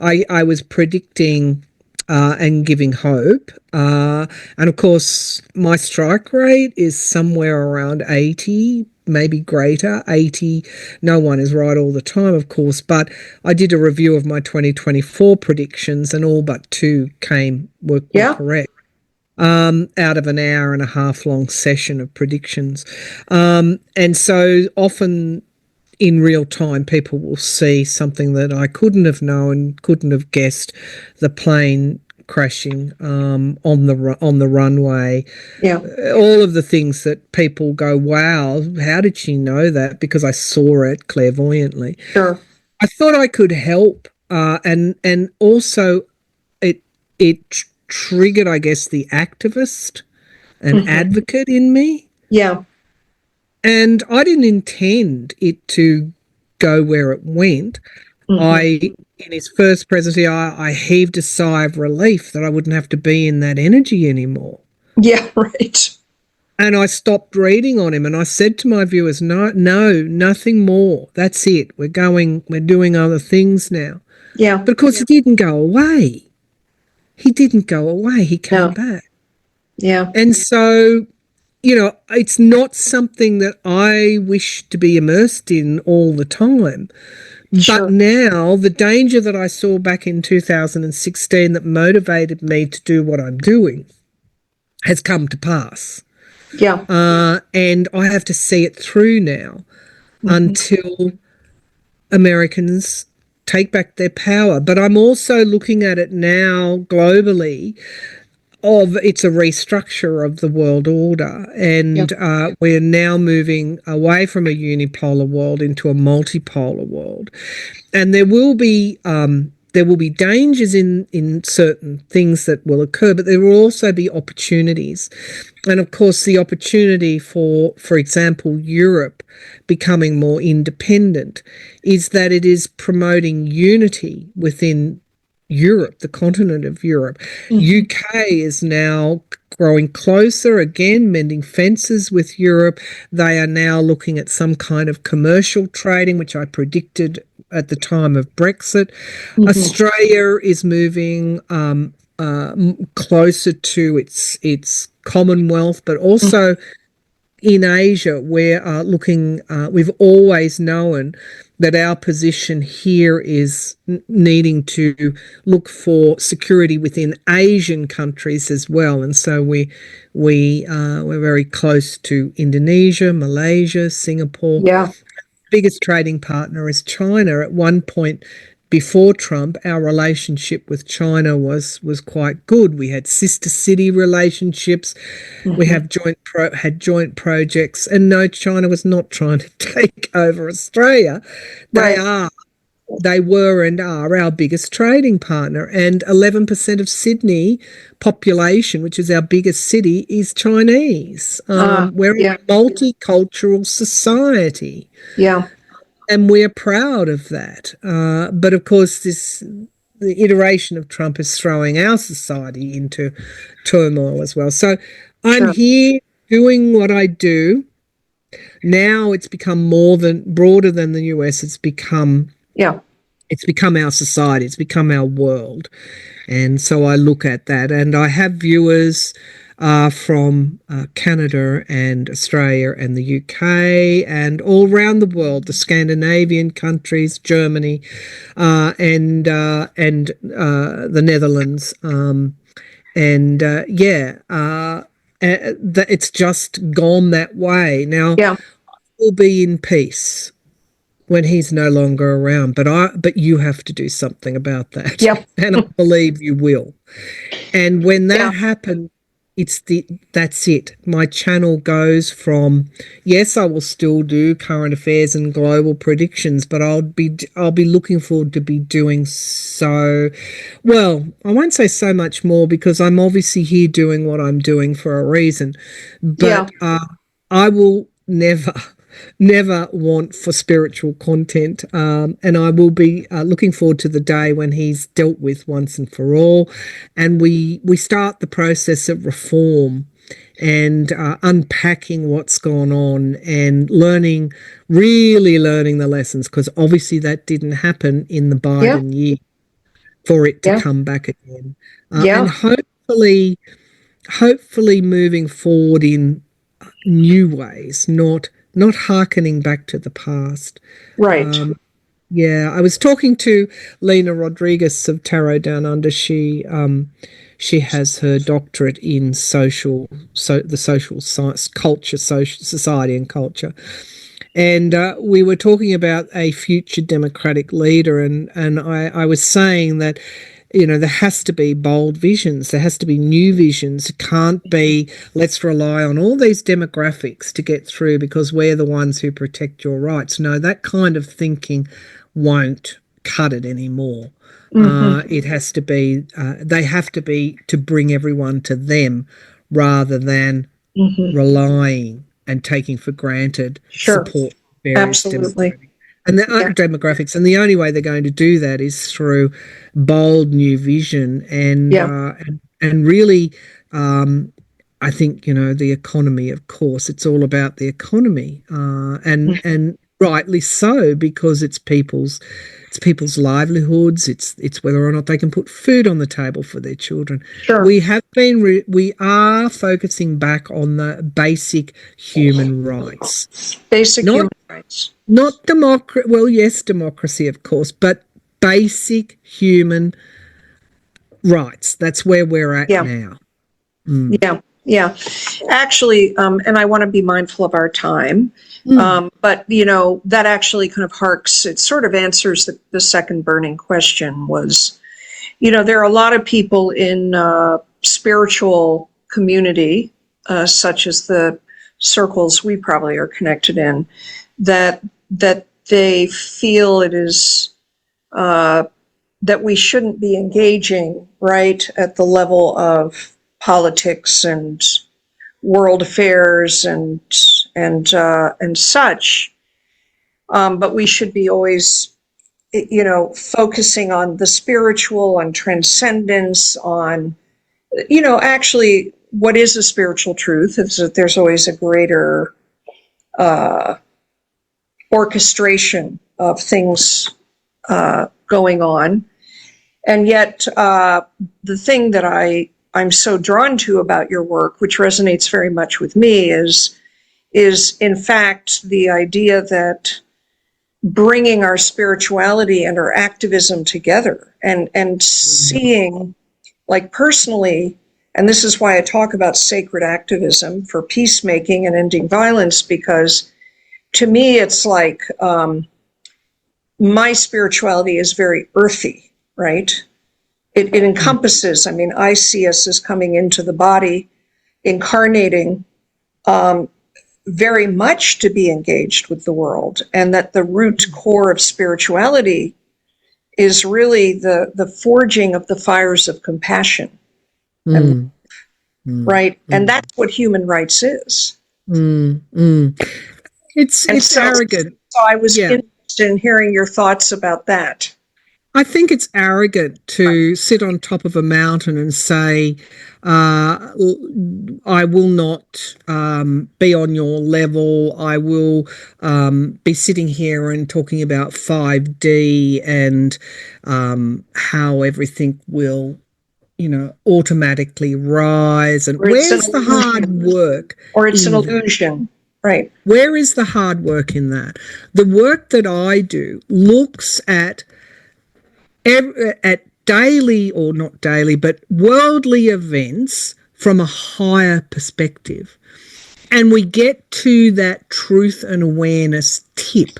I was predicting and giving hope. And of course, my strike rate is somewhere around 80, maybe greater. 80, no one is right all the time, of course, but I did a review of my 2024 predictions and all but two were correct. Out of an hour and a half long session of predictions. And so often in real time, people will see something that I couldn't have known, couldn't have guessed, the plane crashing on the runway. Yeah. All of the things that people go, wow, how did she know that? Because I saw it clairvoyantly. Sure. I thought I could help, and also it triggered, I guess, the activist and advocate in me. Yeah. And I didn't intend it to go where it went. In his first presidency, I heaved a sigh of relief that I wouldn't have to be in that energy anymore. Yeah, right. And I stopped reading on him, and I said to my viewers, no, nothing more. That's it. We're doing other things now. Yeah. But of course, he didn't go away. He didn't go away. He came back. Yeah. And so, it's not something that I wish to be immersed in all the time. Sure. But now the danger that I saw back in 2016 that motivated me to do what I'm doing has come to pass. Yeah. And I have to see it through now until Americans take back their power. But I'm also looking at it now globally it's a restructure of the world order, and we're now moving away from a unipolar world into a multipolar world, and there will be dangers in certain things that will occur, but there will also be opportunities. And of course, the opportunity for example, Europe becoming more independent is that it is promoting unity within Europe, the continent of Europe. UK is now growing closer, again, mending fences with Europe. They are now looking at some kind of commercial trading, which I predicted at the time of Brexit. Australia is moving closer to its Commonwealth, but also in Asia, we're looking, we've always known that our position here is needing to look for security within Asian countries as well. And so we're very close to Indonesia, Malaysia, Singapore. Yeah. Biggest trading partner is China. At one point before Trump, our relationship with China was quite good. We had sister city relationships. We have had joint projects, and no, China was not trying to take over Australia. They were and are our biggest trading partner, and 11% of Sydney population, which is our biggest city, is Chinese. We're a multicultural society. Yeah. And we're proud of that. But of course, the iteration of Trump is throwing our society into turmoil as well. So I'm here doing what I do. Now it's become broader than the US. It's become our society. It's become our world. And so I look at that, and I have viewers from Canada and Australia and the UK and all around the world, the Scandinavian countries, Germany, and the Netherlands, it's just gone that way. Now, we'll be in peace when he's no longer around, but you have to do something about that. And I believe you will. And when that happens, that's it. My channel goes from, yes, I will still do current affairs and global predictions, but I'll be looking forward to be doing so, well, I won't say so much more, because I'm obviously here doing what I'm doing for a reason. But I will never want for spiritual content, and I will be looking forward to the day when he's dealt with once and for all, and we start the process of reform and unpacking what's gone on and really learning the lessons, because obviously that didn't happen in the Biden year for it to come back again, and hopefully moving forward in new ways, not hearkening back to the past. Right. I was talking to Lena Rodriguez of Tarot Down Under. She has her doctorate in the social science, culture, society and culture. And we were talking about a future democratic leader, and I was saying that, there has to be bold visions. There has to be new visions. It can't be, let's rely on all these demographics to get through because we're the ones who protect your rights. No, that kind of thinking won't cut it anymore. It has to be, they have to be to bring everyone to them rather than relying and taking for granted support. Absolutely. And the demographics, and the only way they're going to do that is through bold new vision and really, I think, the economy. Of course, it's all about the economy, and rightly so, because it's people's livelihoods. It's whether or not they can put food on the table for their children. We are focusing back on the basic human rights. Human rights. Not democracy. Well, yes, democracy, of course, but basic human rights. That's where we're at now. Actually, and I want to be mindful of our time, but, that actually kind of it sort of answers the second burning question was, there are a lot of people in spiritual community, such as the circles we probably are connected in, that they feel it is that we shouldn't be engaging right at the level of politics and world affairs and such, but we should be always, focusing on the spiritual, on transcendence, on, actually what is a spiritual truth is that there's always a greater orchestration of things going on. And yet the thing that I'm so drawn to about your work, which resonates very much with me, is in fact the idea that bringing our spirituality and our activism together and seeing, like personally, and this is why I talk about sacred activism for peacemaking and ending violence, because to me, it's like my spirituality is very earthy, right? It encompasses, I see us as coming into the body, incarnating very much to be engaged with the world, and that the root core of spirituality is really the forging of the fires of compassion. Right? And that's what human rights is. It's arrogant. So I was interested in hearing your thoughts about that. I think it's arrogant to sit on top of a mountain and say, I will not be on your level. I will be sitting here and talking about 5D and how everything will, automatically rise. And Or it's an where's the hard illusion. work? Or it's an in that? illusion. Right. Where is the hard work in that? The work that I do looks at daily, or not daily, but worldly events from a higher perspective. And we get to that truth and awareness tip,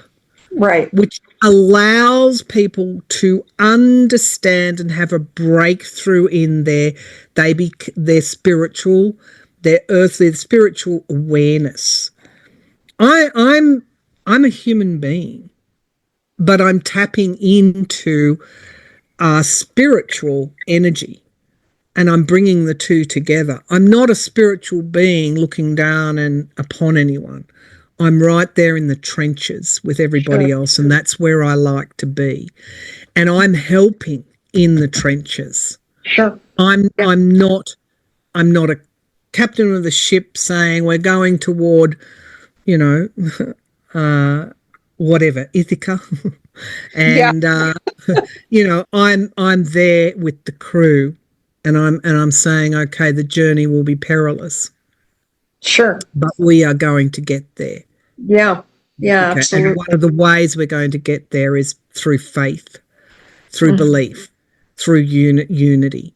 Right. which allows people to understand and have a breakthrough in their spiritual, their earthly, spiritual awareness. I'm a human being, but I'm tapping into spiritual energy, and I'm bringing the two together. I'm not a spiritual being looking down and upon anyone. I'm right there in the trenches with everybody else, and that's where I like to be. And I'm helping in the trenches. Sure. I'm not a captain of the ship saying we're going toward, whatever, Ithaca. And I'm there with the crew, and I'm saying, okay, the journey will be perilous. Sure. But we are going to get there. Yeah. Yeah, okay. Absolutely. And one of the ways we're going to get there is through faith, through belief, through unity,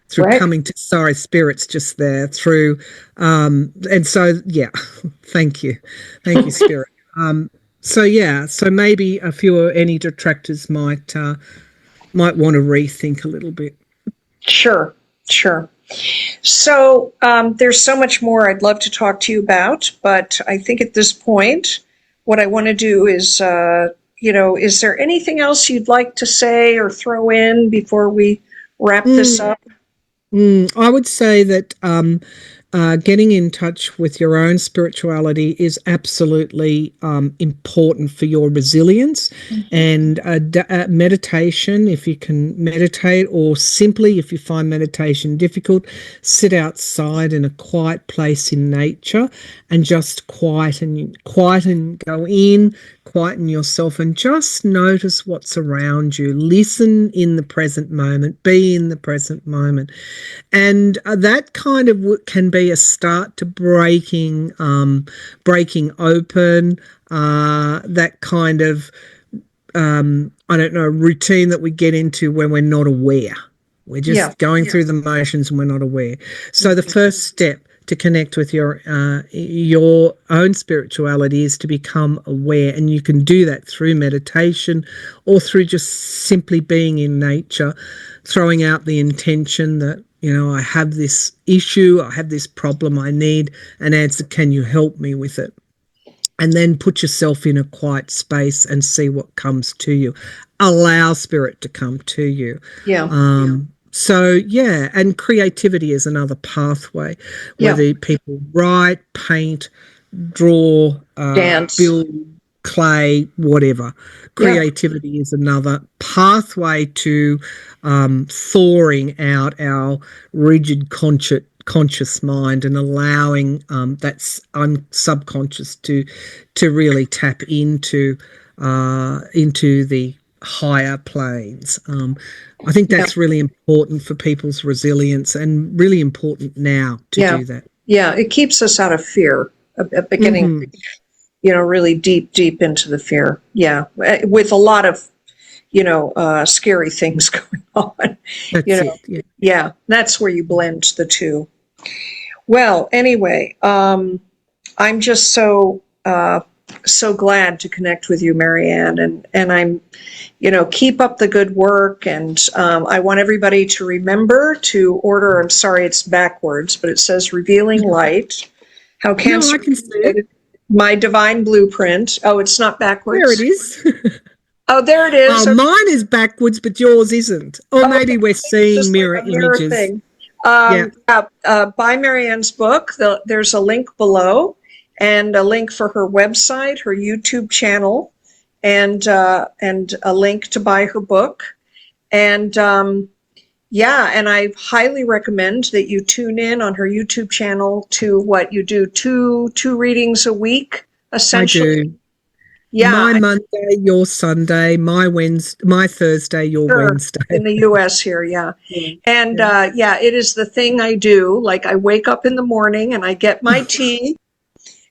through coming to, Spirit's just there, through, and so, yeah, thank you, Spirit. So maybe any detractors might want to rethink a little bit. Sure. So there's so much more I'd love to talk to you about, but I think at this point, what I want to do is, is there anything else you'd like to say or throw in before we wrap this up? I would say that getting in touch with your own spirituality is absolutely important for your resilience. And meditation, if you can meditate, or simply if you find meditation difficult, sit outside in a quiet place in nature and just quieten, go in, quieten yourself and just notice what's around you. Listen in the present moment, be in the present moment. And that kind of can be a start to breaking open that kind of routine that we get into when we're not aware. We're just going through the motions and we're not aware. So the first step to connect with your own spirituality is to become aware, and you can do that through meditation or through just simply being in nature, throwing out the intention that, I have this issue, I have this problem, I need an answer, can you help me with it? And then put yourself in a quiet space and see what comes to you. Allow Spirit to come to you. And creativity is another pathway, whether people write, paint, draw, dance, build, clay, whatever. Creativity is another pathway to thawing out our rigid conscious mind and allowing that subconscious to really tap into the higher planes. I think that's really important for people's resilience, and really important now to do that. Yeah, it keeps us out of fear, beginning, really deep into the fear. Yeah, with a lot of, scary things going on. That's where you blend the two. Well, anyway, I'm just so glad to connect with you, Maryann, and I'm, keep up the good work, and I want everybody to remember to order. I'm sorry, it's backwards, but it says "Revealing Light: How Cancer." I can see it. My Divine Blueprint. Oh, it's not backwards. There it is. Oh, there it is. Mine is backwards, but yours isn't. Or maybe we're seeing mirror images. Thing. Buy Maryann's book. There's a link below, and a link for her website, her YouTube channel, and a link to buy her book. And yeah, and I highly recommend that you tune in on her YouTube channel to what you do, two readings a week, essentially. I do. Yeah, My Monday, your Sunday, my Thursday, your sure. Wednesday. In the US here, yeah. And yeah, it is the thing I do. Like I wake up in the morning and I get my tea,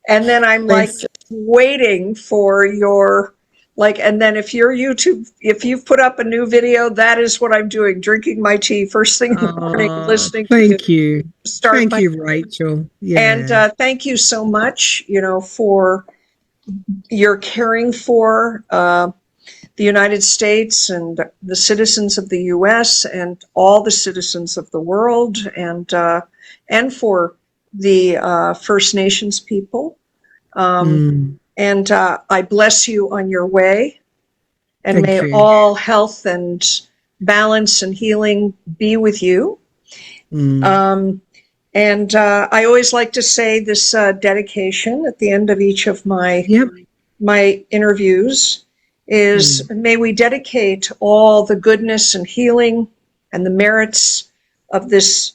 and then I'm like Yes. just waiting for your and then if you've put up a new video, that is what I'm doing, drinking my tea first thing in the morning, listening to Thank you. start Thank my you, Rachel. and Yeah. thank you so much, for your caring for the United States and the citizens of the U.S. and all the citizens of the world, and for the First Nations people. And I bless you on your way, and Thank may you. all health and balance and healing be with you. And I always like to say this dedication at the end of each of my interviews is, may we dedicate all the goodness and healing and the merits of this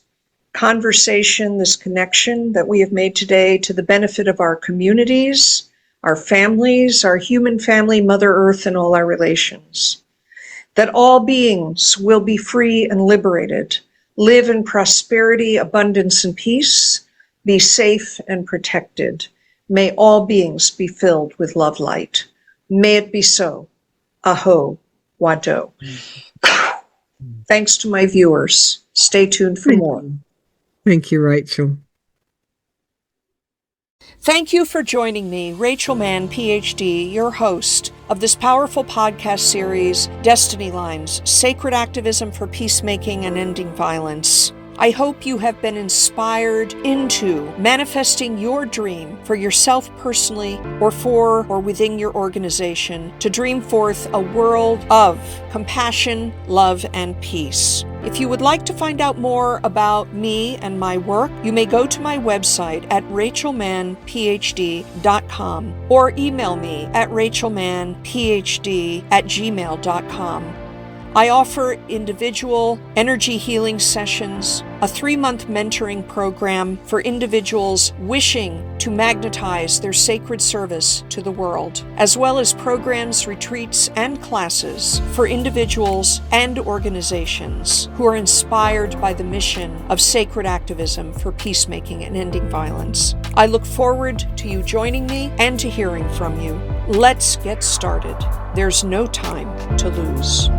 conversation, this connection that we have made today, to the benefit of our communities, our families, our human family, Mother Earth, and all our relations. That all beings will be free and liberated, live in prosperity, abundance, and peace, be safe and protected. May all beings be filled with love light. May it be so. Aho, Wado. Thanks to my viewers. Stay tuned for more. Thank you, Rachel. Thank you for joining me, Rachel Mann, PhD, your host of this powerful podcast series, Destiny Lines, Sacred Activism for Peacemaking and Ending Violence. I hope you have been inspired into manifesting your dream for yourself personally, or for or within your organization, to dream forth a world of compassion, love, and peace. If you would like to find out more about me and my work, you may go to my website at rachelmannphd.com or email me at rachelmannphd@gmail.com. I offer individual energy healing sessions, a 3-month mentoring program for individuals wishing to magnetize their sacred service to the world, as well as programs, retreats, and classes for individuals and organizations who are inspired by the mission of sacred activism for peacemaking and ending violence. I look forward to you joining me and to hearing from you. Let's get started. There's no time to lose.